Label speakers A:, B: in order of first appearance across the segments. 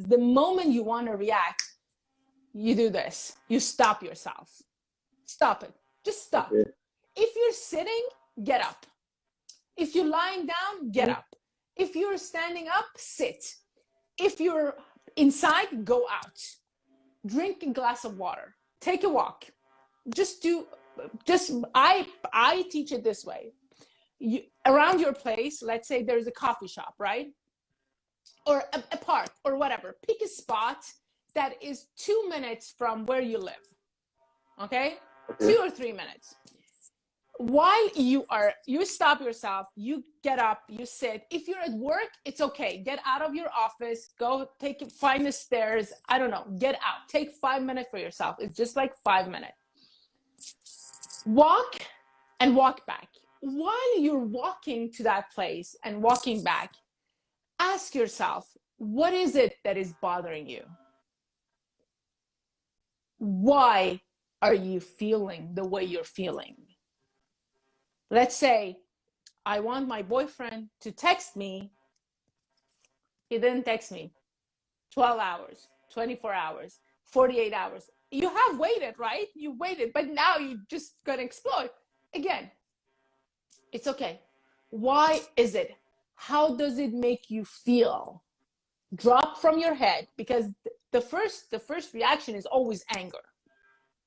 A: the moment you want to react, you do this. You stop yourself. Stop it. Just stop.
B: Okay.
A: If you're sitting, get up. If you're lying down, get up. If you're standing up, sit. If you're inside, go out. Drink a glass of water. Take a walk. I teach it this way. Around your place, let's say there's a coffee shop, right? Or a park or whatever. Pick a spot that is 2 minutes from where you live. Okay? 2 or 3 minutes. While you stop yourself, you get up, you sit. If you're at work, it's okay. Get out of your office, go find the stairs. I don't know, get out. Take 5 minutes for yourself. It's just like 5 minutes. Walk and walk back. While you're walking to that place and walking back, ask yourself, what is it that is bothering you? Why are you feeling the way you're feeling? Let's say I want my boyfriend to text me. He didn't text me. 12 hours, 24 hours, 48 hours. You have waited, right? You waited, but now you're just going to explode. Again, it's okay. Why is it? How does it make you feel? Drop from your head, because the first reaction is always anger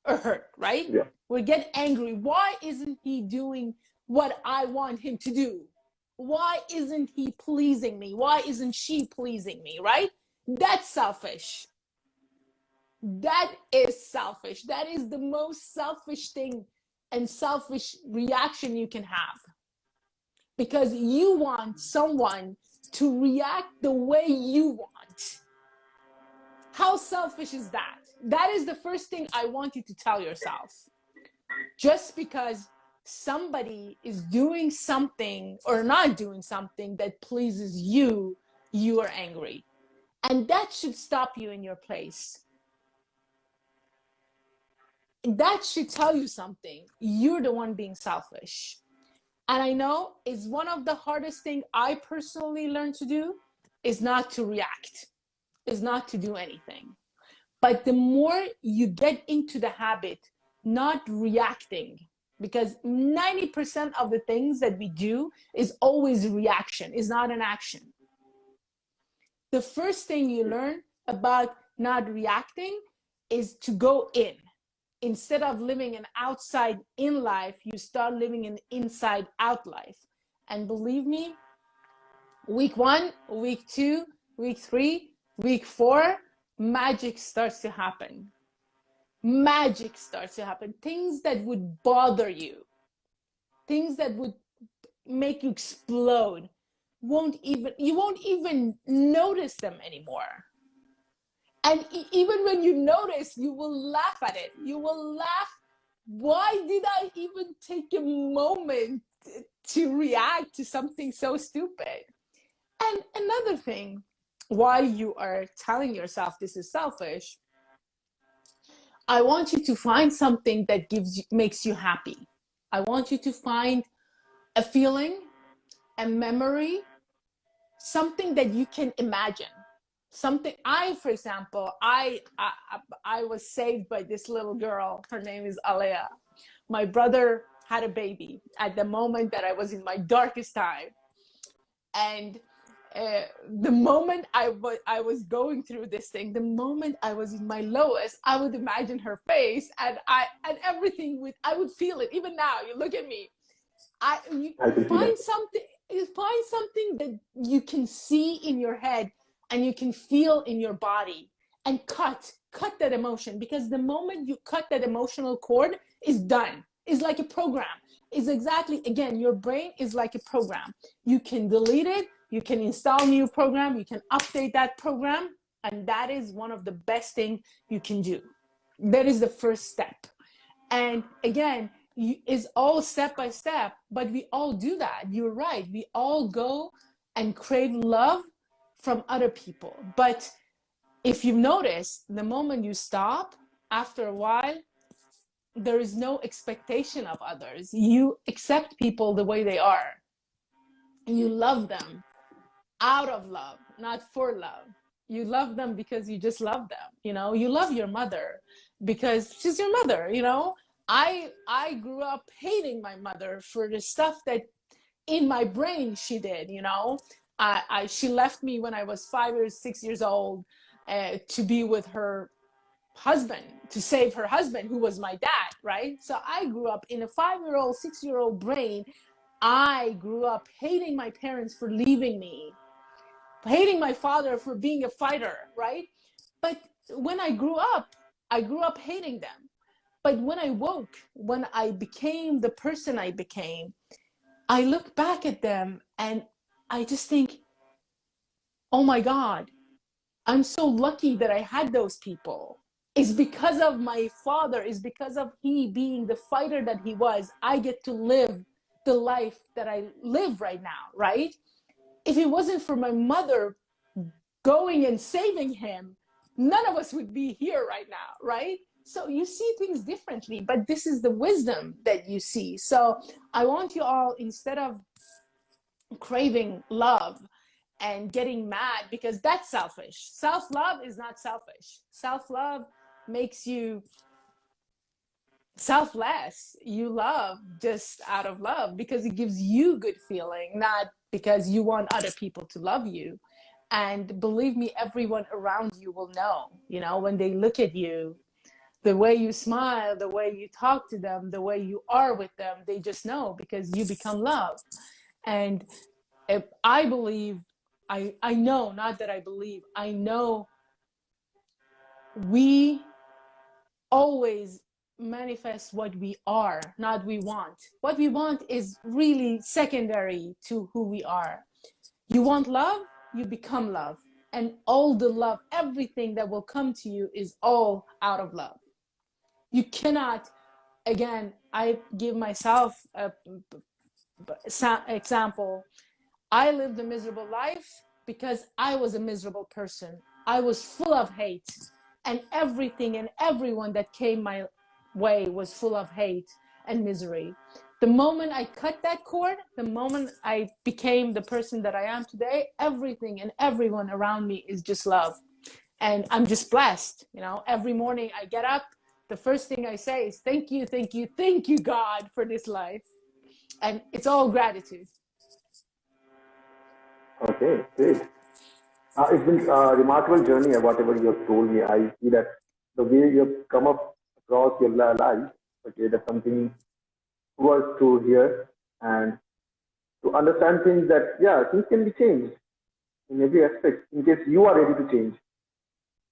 A: or hurt, right?
B: Yeah.
A: We get angry. Why isn't he doing what I want him to do? Why isn't he pleasing me? Why isn't she pleasing me, right? That's selfish. That is selfish. That is the most selfish thing and selfish reaction you can have. Because you want someone to react the way you want. How selfish is that? That is the first thing I want you to tell yourself. Just because somebody is doing something or not doing something that pleases you, you are angry. And that should stop you in your place. That should tell you something. You're the one being selfish. And I know it's one of the hardest things I personally learned to do is not to react, is not to do anything. But the more you get into the habit, not reacting, because 90% of the things that we do is always reaction, is not an action. The first thing you learn about not reacting is to go in. Instead of living an outside in life, you start living an inside out life. And believe me, week 1, week 2, week 3, week 4, magic starts to happen. Magic starts to happen. Things that would bother you, things that would make you explode, you won't even notice them anymore. And even when you notice, you will laugh at it. You will laugh. Why did I even take a moment to react to something so stupid? And another thing, while you are telling yourself this is selfish, I want you to find something that makes you happy. I want you to find a feeling, a memory, something that you can imagine. Something for example, I was saved by this little girl. Her name is Elaheh. My brother had a baby at the moment that I was in my darkest time. And the moment I was going through this thing, the moment I was in my lowest, I would imagine her face, and everything I would feel it. Even now, you look at me. You find something that you can see in your head and you can feel in your body, and cut that emotion, because the moment you cut that emotional cord, is done. It's like a program. It's exactly, again, your brain is like a program. You can delete it, you can install a new program, you can update that program, and that is one of the best things you can do. That is the first step. And again, it's all step by step, but we all do that. You're right. We all go and crave love from other people. But if you've noticed, the moment you stop, after a while, there is no expectation of others. You accept people the way they are. You love them out of love, not for love. You love them because you just love them. You know, you love your mother because she's your mother. You know, I grew up hating my mother for the stuff that in my brain she did. You know, she left me when I was 5 or 6 years old to be with her husband, to save her husband, who was my dad, right? So I grew up in a 5-year-old, 6-year-old brain. I grew up hating my parents for leaving me, hating my father for being a fighter, right? But when I grew up hating them. But when I woke, when I became the person I became, I look back at them and I just think, oh my God, I'm so lucky that I had those people. It's because of my father, it's because of he being the fighter that he was, I get to live the life that I live right now, right? If it wasn't for my mother going and saving him, none of us would be here right now, right? So you see things differently, but this is the wisdom that you see. So I want you all, instead of craving love and getting mad, because that's selfish. Self-love is not selfish. Self-love makes you selfless. You love just out of love because it gives you good feeling, not because you want other people to love you. And believe me, everyone around you will know, you know, when they look at you, the way you smile, the way you talk to them, the way you are with them, they just know because you become love. And if I believe, I know, not that I believe, I know we always manifest what we are, not we want. What we want is really secondary to who we are. You want love, you become love. And all the love, everything that will come to you is all out of love. You cannot, again, I give myself a example. I lived a miserable life because I was a miserable person. I was full of hate, and everything and everyone that came my way was full of hate and misery. The moment I cut that cord, the moment I became the person that I am today, everything and everyone around me is just love. And I'm just blessed. You know, every morning I get up, the first thing I say is thank you, thank you, thank you, God, for this life. And it's all gratitude.
B: Okay, great. It's been a remarkable journey, whatever you have told me. I see that the way you have come up across your life, okay, that's something worth to hear and to understand things that, yeah, things can be changed in every aspect in case you are ready to change.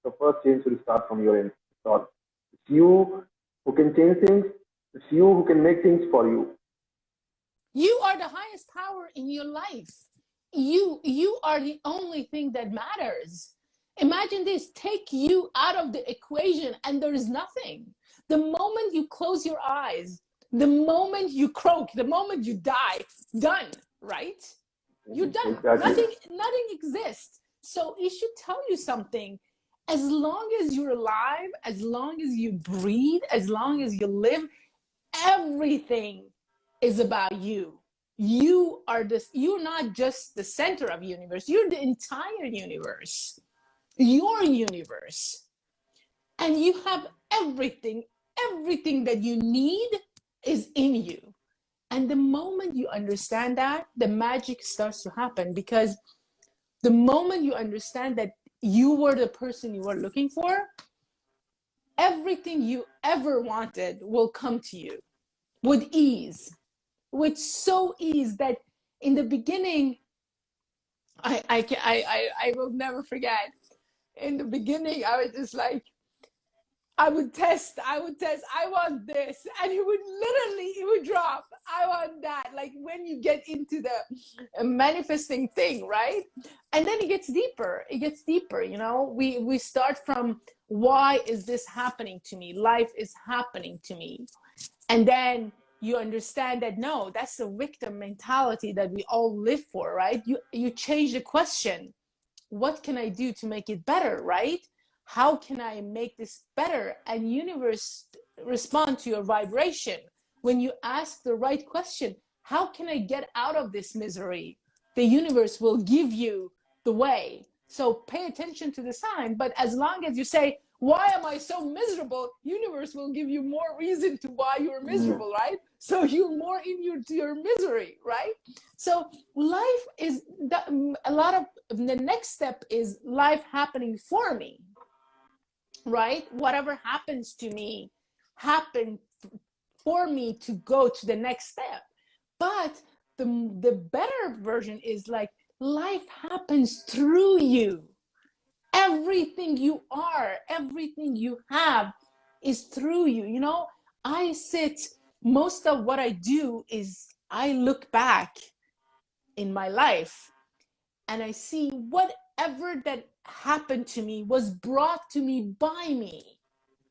B: The first change will start from your end. It's all. It's you who can change things. It's you who can make things for you.
A: You are the highest power in your life. You are the only thing that matters. Imagine this, take you out of the equation and there is nothing. The moment you close your eyes, the moment you croak, the moment you die, done, right? You're done.
B: Exactly.
A: Nothing exists. So it should tell you something. As long as you're alive, as long as you breathe, as long as you live, everything is about you. You're not just the center of the universe, you're the entire universe, your universe. And you have everything that you need is in you. And the moment you understand that, the magic starts to happen, because the moment you understand that you were the person you were looking for, everything you ever wanted will come to you with ease, with so ease that in the beginning, I will never forget. In the beginning, I was just like, I would test, I want this. And it would drop. I want that. Like when you get into the manifesting thing, right? And then it gets deeper, you know? We start from, why is this happening to me? Life is happening to me. And then you understand that, no, that's the victim mentality that we all live for, right? You change the question. What can I do to make it better, right? How can I make this better? And universe respond to your vibration. When you ask the right question, how can I get out of this misery? The universe will give you the way. So pay attention to the sign. But as long as you say, why am I so miserable? Universe will give you more reason to why you're miserable, right? So you're more in your misery, right? So life is a lot of the next step is life happening for me, right? Whatever happens to me happened for me to go to the next step. But the better version is like life happens through you. Everything you are, everything you have is through you. You know, I sit, most of what I do is I look back in my life and I see whatever that happened to me was brought to me by me.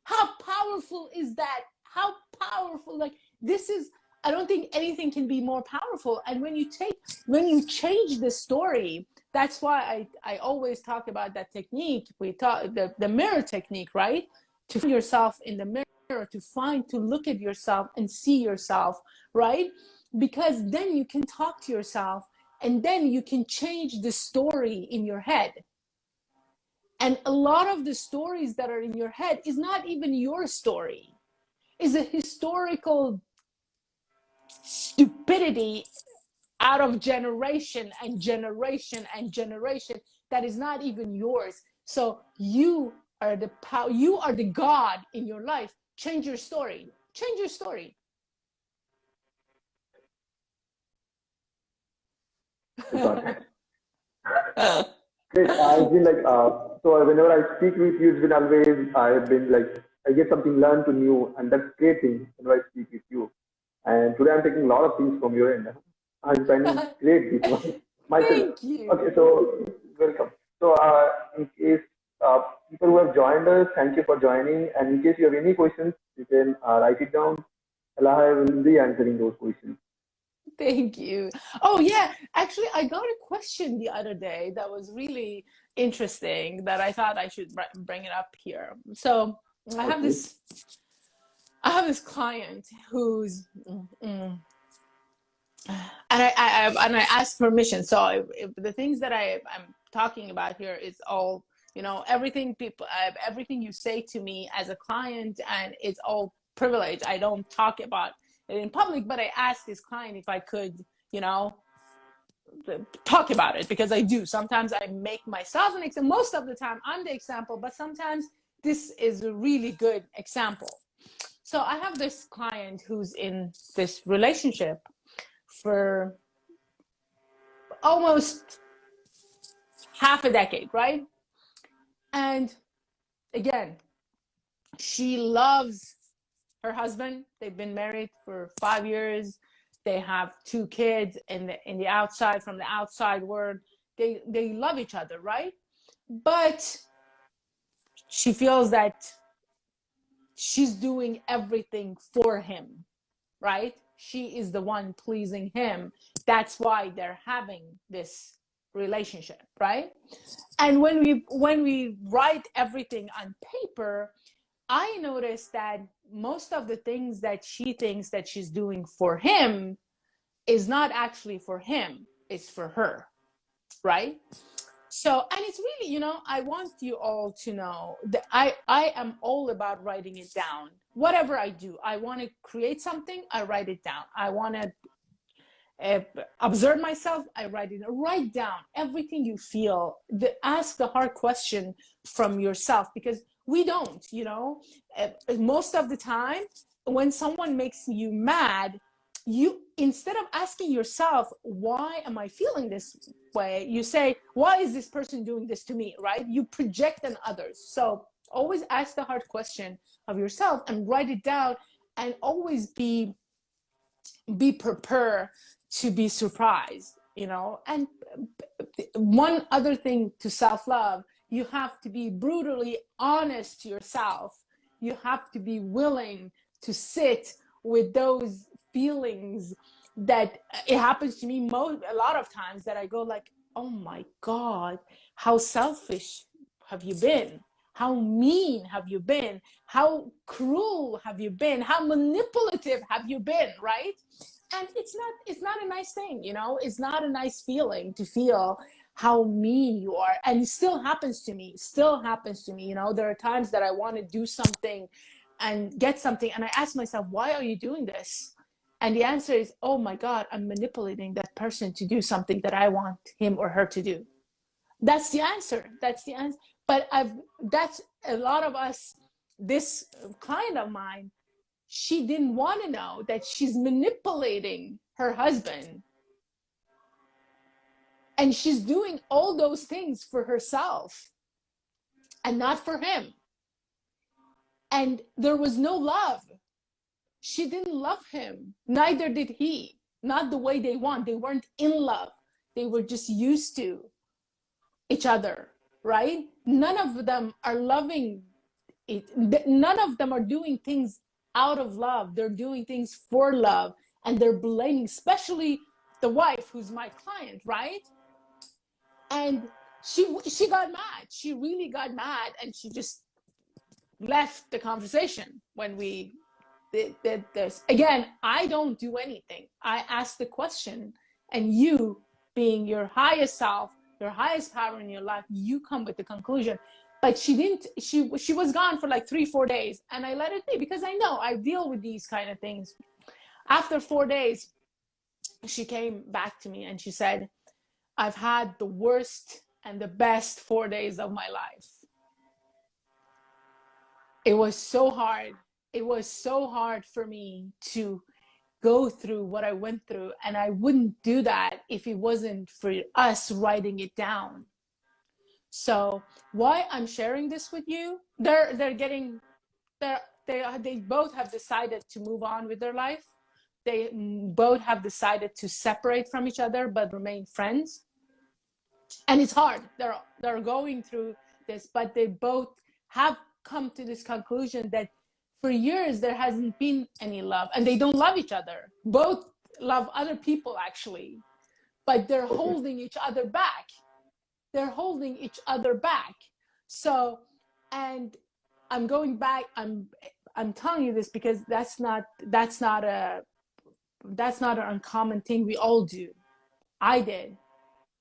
A: How powerful is that? How powerful, like this is, I don't think anything can be more powerful. And when you change the story, that's why I always talk about that technique. We talk the mirror technique, right? To find yourself in the mirror, to look at yourself and see yourself, right? Because then you can talk to yourself and then you can change the story in your head. And a lot of the stories that are in your head is not even your story. Is a historical stupidity out of generation and generation and generation that is not even yours. So you are the power, you are the God in your life. Change your story. Change your story.
B: Great. I've been like, so whenever I speak with you, it's been always, I've been like, I get something learned to new, and that's great thing whenever I speak with you. And today I'm taking a lot of things from your end. I'm finding great this one myself.
A: Thank you.
B: Okay, so welcome. So, in case people who have joined us, thank you for joining. And in case you have any questions, you can write it down. Ella will be answering those questions.
A: Thank you. Oh yeah, actually I got a question the other day that was really interesting that I thought I should bring it up here. So I have
B: Okay.
A: this I have this client who's and I asked permission. So the things that I'm talking about here is all, you know, everything everything you say to me as a client, and it's all privilege. I don't talk about it in public, but I asked this client if I could, you know, talk about it, because I do. Sometimes I make myself an example. Most of the time I'm the example, but sometimes this is a really good example. So I have this client who's in this relationship for almost half a decade, right? And again, she loves her husband. They've been married for 5 years. They have 2 kids in the outside, from the outside world. They love each other, right? But she feels that she's doing everything for him, right? She is the one pleasing him. That's why they're having this relationship, right? And when we write everything on paper, I noticed that most of the things that she thinks that she's doing for him is not actually for him, it's for her, right? So, and it's really, you know, I want you all to know that I am all about writing it down. Whatever I do, I want to create something, I write it down. I want to observe myself, I write it. Write down everything you feel. Ask the hard question from yourself, because we don't, you know, most of the time when someone makes you mad, you, instead of asking yourself, why am I feeling this way, you say, why is this person doing this to me, right? You project on others. So always ask the hard question of yourself and write it down, and always be prepared to be surprised, you know. And one other thing to self-love, you have to be brutally honest to yourself. You have to be willing to sit with those feelings that it happens to me a lot of times, that I go like, oh my God, how selfish have you been? How mean have you been? How cruel have you been? How manipulative have you been, right? And it's not a nice thing, you know. It's not a nice feeling to feel. how mean you are. And it still happens to me, you know. There are times that I want to do something and get something, and I ask myself, why are you doing this? And the answer is, oh my God, I'm manipulating that person to do something that I want him or her to do. That's the answer. But that's a lot of us. This client of mine, she didn't want to know that she's manipulating her husband, and she's doing all those things for herself and not for him. And there was no love. She didn't love him. Neither did he. Not the way they want. They weren't in love. They were just used to each other, right? None of them are loving it. None of them are doing things out of love. They're doing things for love, and they're blaming, especially the wife, who's my client, right? And she got mad. She really got mad, and she just left the conversation when we did this. Again, I don't do anything. I ask the question, and you, being your highest self, your highest power in your life, you come with the conclusion. But she didn't. She was gone for like 3-4 days, and I let it be, because I know I deal with these kind of things. After 4 days, she came back to me and she said, I've had the worst and the best 4 days of my life. It was so hard. It was so hard for me to go through what I went through. And I wouldn't do that if it wasn't for us writing it down. So why I'm sharing this with you, they both have decided to move on with their life. They both have decided to separate from each other, but remain friends. And it's hard. They're going through this, but they both have come to this conclusion that for years there hasn't been any love, and they don't love each other. Both love other people, actually, but they're holding each other back. So, and I'm going back. I'm telling you this because that's not an uncommon thing. We all do. I did.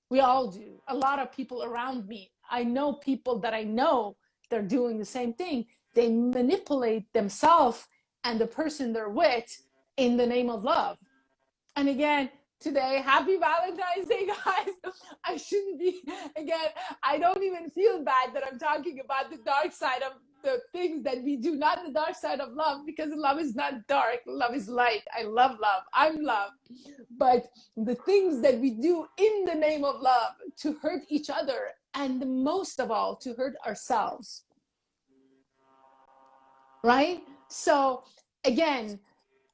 A: We all do. A lot of people around me. I know people that I know, they're doing the same thing. They manipulate themselves and the person they're with in the name of love. And again, today, happy Valentine's Day, guys. I shouldn't be, again, I don't even feel bad that I'm talking about the dark side of the things that we do, not the dark side of love, because love is not dark. Love is light. I love love. I'm love. But the things that we do in the name of love to hurt each other, and most of all, to hurt ourselves. Right? So again,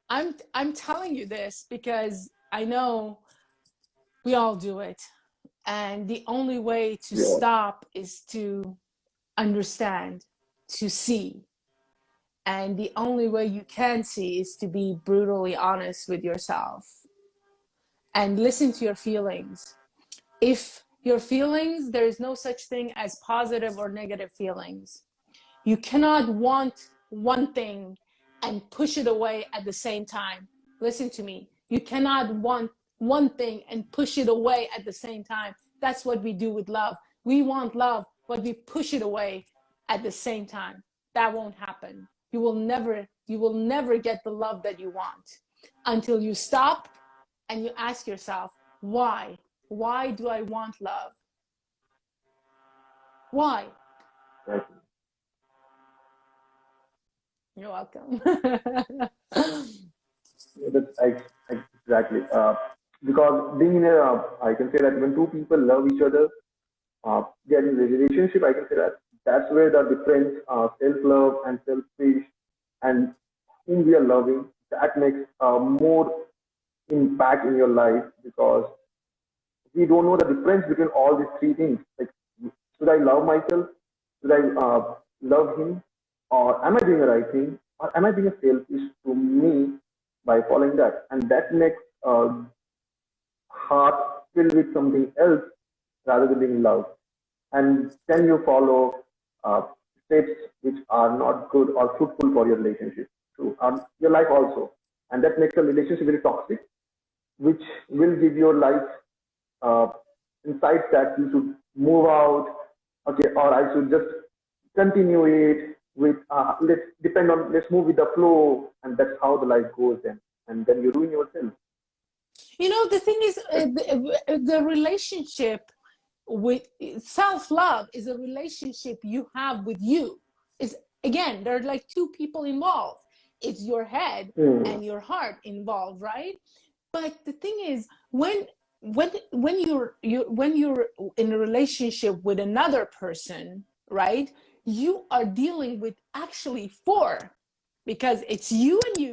A: I'm telling you this because I know we all do it. And the only way to stop is to understand, to see. And the only way you can see is to be brutally honest with yourself and listen to your feelings. If your feelings, there is no such thing as positive or negative feelings. You cannot want one thing and push it away at the same time. Listen to me. You cannot want one thing and push it away at the same time. That's what we do with love. We want love, but we push it away at the same time. That won't happen. You will never get the love that you want until you stop and you ask yourself, why? Why do I want love? Why? You're welcome.
B: Exactly. Because being in a, I can say that when two people love each other, they are in a relationship, I can say that that's where the difference, self-love and selfish and whom we are loving, that makes more impact in your life, because we don't know the difference between all these three things. Like, should I love myself? Should I love him? Or am I doing the right thing? Or am I being selfish to me by following that? And that makes heart filled with something else rather than being love. And then you follow steps which are not good or fruitful for your relationship, to your life also. And that makes a relationship very toxic, which will give your life insights that you should move out, okay, or I should just continue it with let's move with the flow, and that's how the life goes then, and then you ruin yourself.
A: You know, the thing is, the relationship with self-love is a relationship you have with you. Is, again, there are like two people involved. It's your head and your heart involved, right? But the thing is, when you're in a relationship with another person, right, you are dealing with actually four, because it's you and you,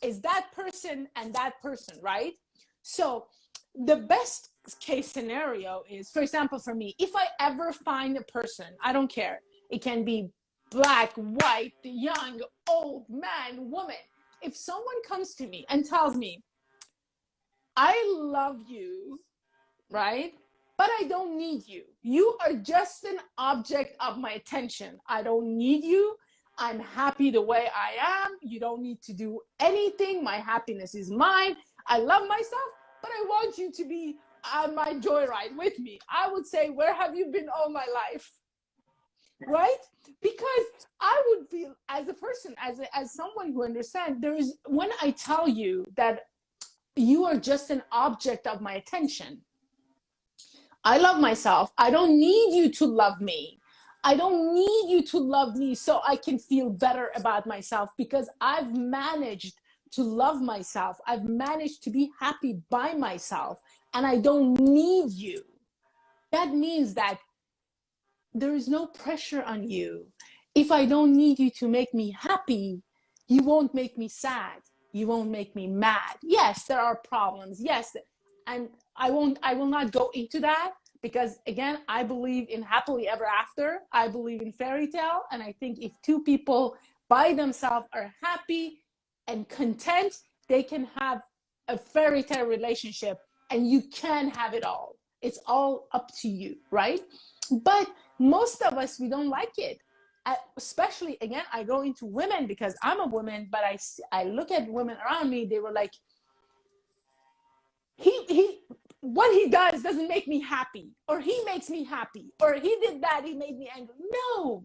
A: is that person and that person, right? So the best case scenario is, for example, for me, if I ever find a person, I don't care, it can be black, white, young, old, man, woman, if someone comes to me and tells me, I love you, right? But I don't need you. You are just an object of my attention. I don't need you. I'm happy the way I am. You don't need to do anything. My happiness is mine. I love myself, but I want you to be on my joyride with me. I would say, where have you been all my life? Right? Because I would feel, as a person, as someone who understands, there is, when I tell you that you are just an object of my attention, I love myself. I don't need you to love me. I don't need you to love me so I can feel better about myself, because I've managed to love myself. I've managed to be happy by myself, and I don't need you. That means that there is no pressure on you. If I don't need you to make me happy, you won't make me sad. You won't make me mad. Yes, there are problems. Yes, and I will not go into that, because again, I believe in happily ever after. I believe in fairy tale, and I think if two people by themselves are happy and content, they can have a fairy tale relationship, and you can have it all. It's all up to you, right? But most of us, we don't like it. Especially, again, I go into women because I'm a woman, but I look at women around me, they were like, what he does doesn't make me happy, or he makes me happy, or he did that, he made me angry. No.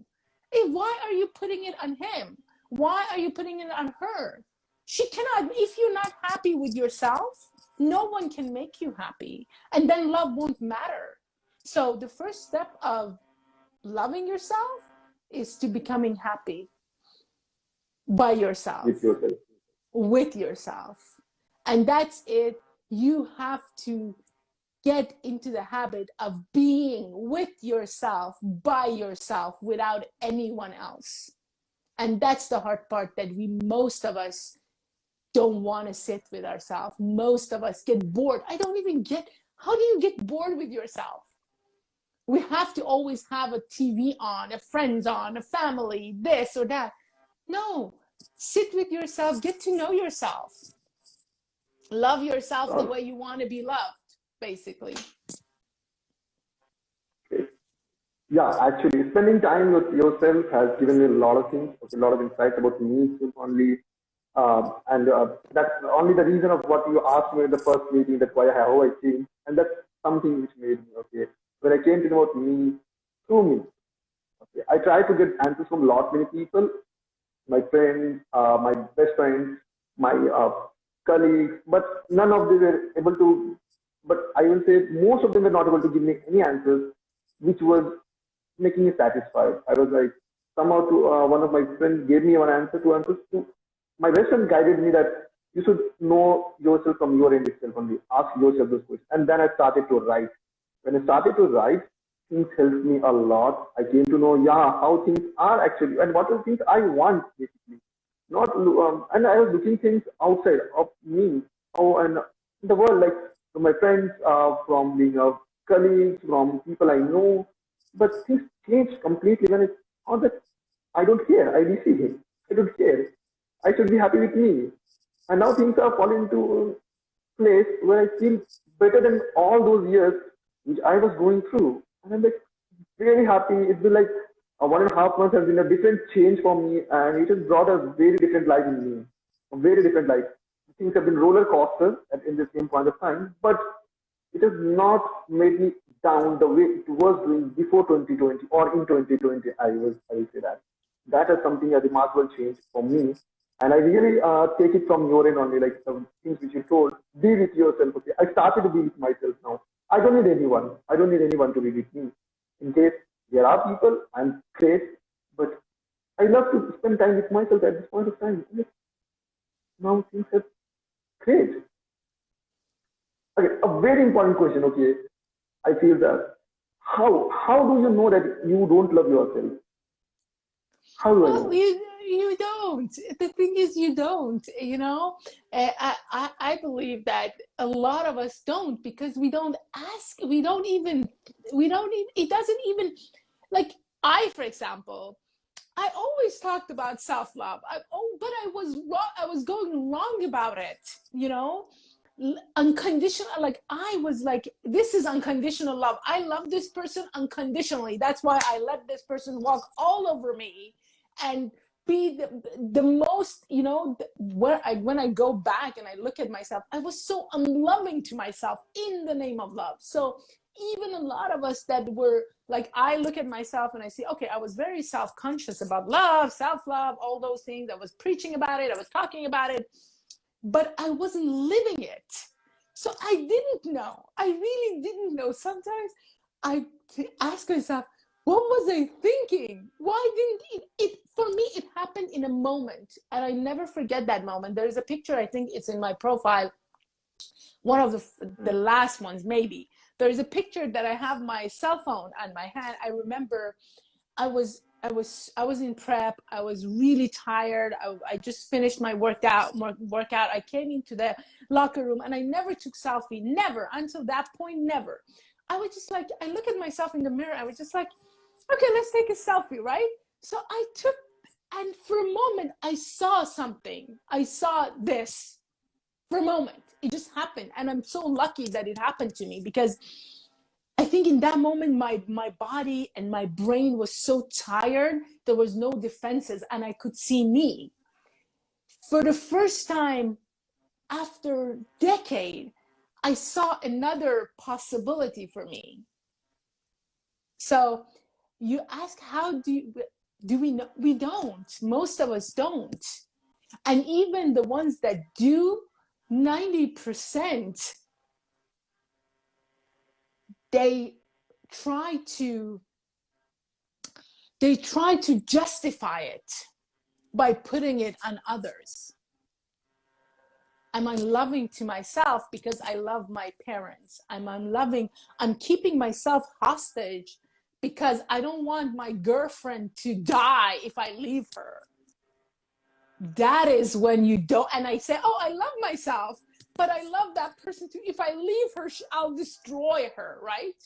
A: Hey, why are you putting it on him? Why are you putting it on her? She cannot. If you're not happy with yourself, no one can make you happy, and then love won't matter. So the first step of loving yourself is to becoming happy by yourself, with yourself. And that's it. You have to get into the habit of being with yourself, by yourself, without anyone else. And that's the hard part, that most of us don't want to sit with ourselves. Most of us get bored. I don't even get, how do you get bored with yourself? We have to always have a TV on, a friends on, a family, this or that. No, sit with yourself, get to know yourself. Love yourself the way you want to be loved, basically.
B: Okay. Yeah, actually, spending time with yourself has given me a lot of things, a lot of insights about me only. And that's only the reason of what you asked me in the first meeting, that's why how I changed. And that's something which made me, okay, when I came to know about me, through me. Okay, I try to get answers from lot many people, my friends, my best friends, my colleagues, but none of them were able to, but I will say most of them were not able to give me any answers which was making me satisfied. I was like, somehow one of my friends gave me one answer, two answers. My best friend guided me that you should know yourself from your end itself only. Ask yourself those questions. And then I started to write. When I started to write, things helped me a lot. I came to know, yeah, how things are actually, and what are the things I want, basically. Not, and I was looking things outside of me, and in the world, like from my friends, from being colleagues, from people I know. But things changed completely when it's all that I don't care. I receive it. I don't care. I should be happy with me. And now things are falling into place where I feel better than all those years which I was going through. And I'm like really happy. It's been like 1.5 months has been a different change for me, and it has brought a very different life in me. A very different life. Things have been roller coasters in the same point of time, but it has not made me down the way it was doing before 2020 or in 2020. I will say that that is something a remarkable change for me, and I really take it from your end only, like some things which you told. Be with yourself. Okay, I started to be with myself now. I don't need anyone. I don't need anyone to be with me. In case there are people, I'm great, but I love to spend time with myself at this point of time. Now things are great. Okay, a very important question. Okay, I feel that how do you know that you don't love yourself? How do I
A: Well,
B: know?
A: you don't. The thing is, you don't. You know, I believe that a lot of us don't because we don't ask. We don't even. It doesn't even like I, for example. I always talked about self-love. But I was wrong. I was going wrong about it. You know, unconditional. Like I was like, this is unconditional love. I love this person unconditionally. That's why I let this person walk all over me and be the most. You know, when I go back and I look at myself, I was so unloving to myself in the name of love. So even a lot of us that were like, I look at myself and I see, okay, I was very self-conscious about love, self-love, all those things. I was preaching about it, I was talking about it, but I wasn't living it. So I didn't know. I really didn't know. Sometimes I ask myself, what was I thinking? Why didn't it for me, it happened in a moment. And I never forget that moment. There is a picture, I think it's in my profile, one of the last ones maybe. There's a picture that I have my cell phone on my hand. I remember I was in prep. I was really tired. I just finished my workout. I came into the locker room and I never took selfie. Never until that point. Never. I was just like, I look at myself in the mirror. I was just like, okay, let's take a selfie, right? So I took, and for a moment I saw something. I saw this for a moment. It just happened, and I'm so lucky that it happened to me because I think in that moment, my body and my brain was so tired. There was no defenses, and I could see me. For the first time after a decade, I saw another possibility for me. So you ask, how do we know? We don't. Most of us don't. And even the ones that do, 90%, they try to justify it by putting it on others. I'm unloving to myself because I love my parents. I'm keeping myself hostage because I don't want my girlfriend to die if I leave her. That is when you don't, and I say, oh, I love myself, but I love that person too. If I leave her, I'll destroy her, right?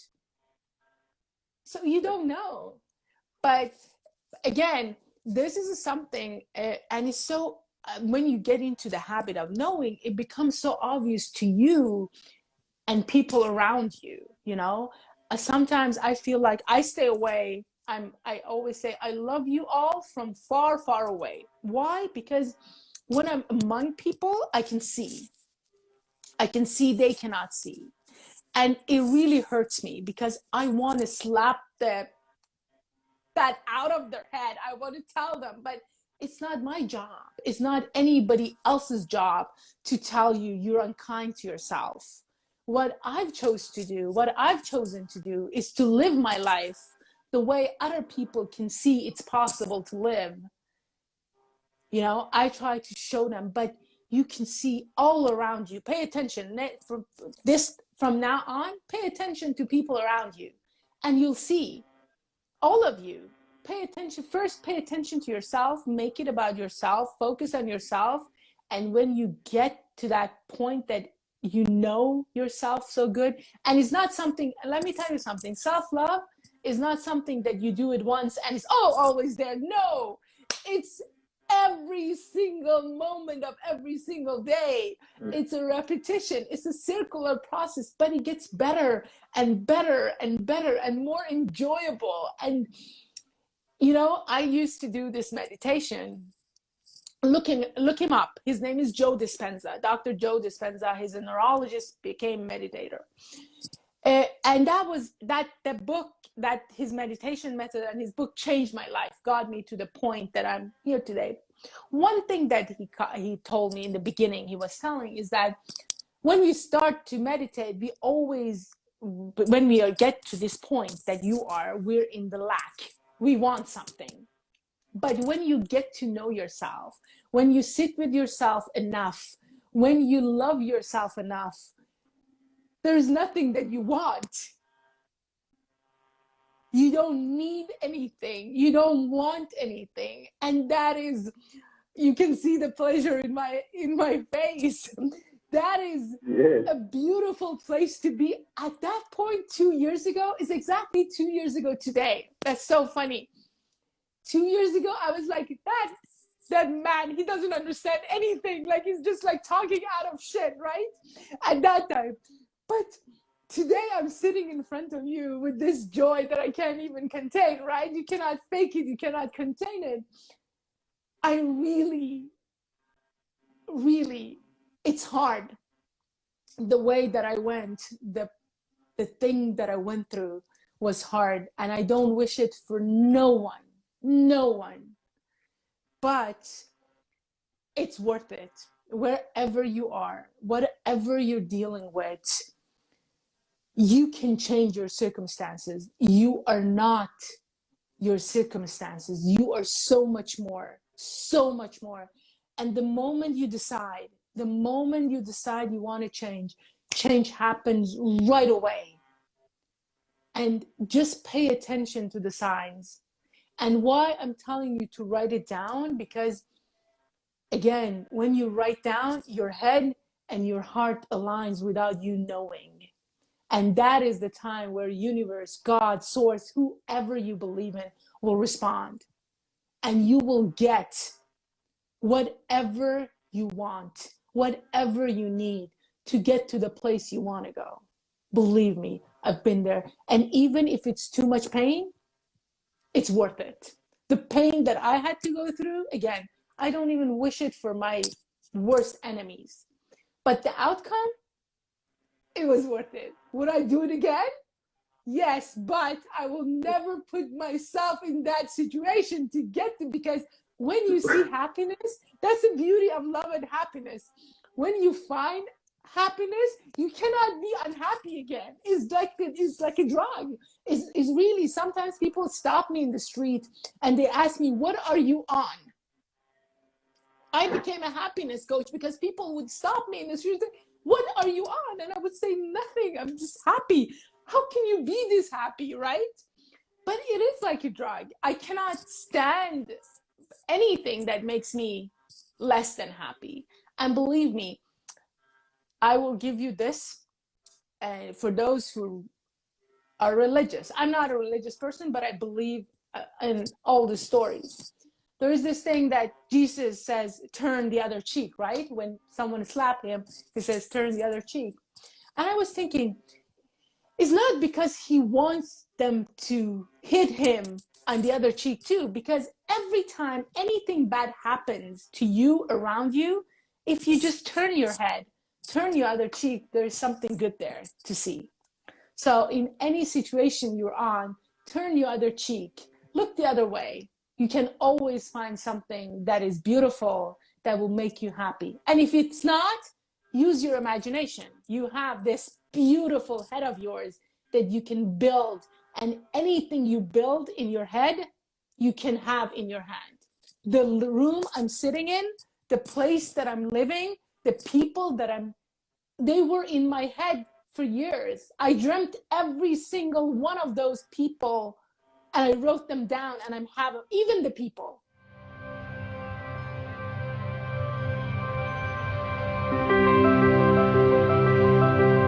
A: So you don't know. But again, this is something, and it's so, when you get into the habit of knowing, it becomes so obvious to you and people around you, you know? Sometimes I feel like I stay away. I always say, I love you all from far, far away. Why? Because when I'm among people, I can see. They cannot see. And it really hurts me because I want to slap that out of their head. I want to tell them, but it's not my job. It's not anybody else's job to tell you you're unkind to yourself. What I've chosen to do is to live my life the way other people can see it's possible to live. You know, I try to show them, but you can see all around you. Pay attention. From now on, pay attention to people around you, and you'll see, all of you, pay attention. First, pay attention to yourself. Make it about yourself. Focus on yourself. And when you get to that point that you know yourself so good, and it's not something, let me tell you something, self-love is not something that you do it once and it's always there. No, it's every single moment of every single day. It's a repetition. It's a circular process, but it gets better and better and better and more enjoyable. And you know, I used to do this meditation look him up. His name is Joe Dispenza, Dr. Joe Dispenza. He's a neurologist, became meditator. And that book, that his meditation method and his book changed my life, got me to the point that I'm here today. One thing that he told me in the beginning, he was telling, is that when we start to meditate, we always, when we get to this point that we're in the lack. We want something. But when you get to know yourself, when you sit with yourself enough, when you love yourself enough, there's nothing that you want. You don't need anything. You don't want anything. And that is, you can see the pleasure in my face. That is a beautiful place to be. At that point 2 years ago, is exactly 2 years ago today. That's so funny. 2 years ago, I was like, that man, he doesn't understand anything. Like, he's just like talking out of shit, right? At that time. But today I'm sitting in front of you with this joy that I can't even contain, right? You cannot fake it. You cannot contain it. I really, it's hard. The way that I went, the thing that I went through was hard. And I don't wish it for no one. But it's worth it. Wherever you are, whatever you're dealing with, you can change your circumstances. You are not your circumstances. You are so much more. And the moment you decide you want to change happens right away. And just pay attention to the signs. And why I'm telling you to write it down, because again, when you write down, your head and your heart aligns without you knowing. And that is the time where universe, God, source, whoever you believe in will respond. And you will get whatever you want, whatever you need to get to the place you want to go. Believe me, I've been there. And even if it's too much pain, it's worth it. The pain that I had to go through, again, I don't even wish it for my worst enemies. But the outcome, it was worth it. Would I do it again? Yes, but I will never put myself in that situation to get to, because when you see happiness, that's the beauty of love and happiness. When you find happiness, you cannot be unhappy again. It's like a drug. It's really, sometimes people stop me in the street and they ask me, what are you on? I became a happiness coach because people would stop me in the street and say, what are you on? And I would say, nothing, I'm just happy. How can you be this happy, right? But it is like a drug. I cannot stand anything that makes me less than happy. And believe me, I will give you this for those who are religious. I'm not a religious person, but I believe in all the stories. There is this thing that Jesus says, turn the other cheek, right? When someone slaps him, he says, turn the other cheek. And I was thinking, it's not because he wants them to hit him on the other cheek too, because every time anything bad happens to you, around you, if you just turn your head, turn your other cheek, there's something good there to see. So in any situation you're on, turn your other cheek, look the other way. You can always find something that is beautiful, that will make you happy. And if it's not, use your imagination. You have this beautiful head of yours that you can build, and anything you build in your head, you can have in your hand. The room I'm sitting in, the place that I'm living, the people that they were in my head for years. I dreamt every single one of those people, and I wrote them down, and I'm having, even the people,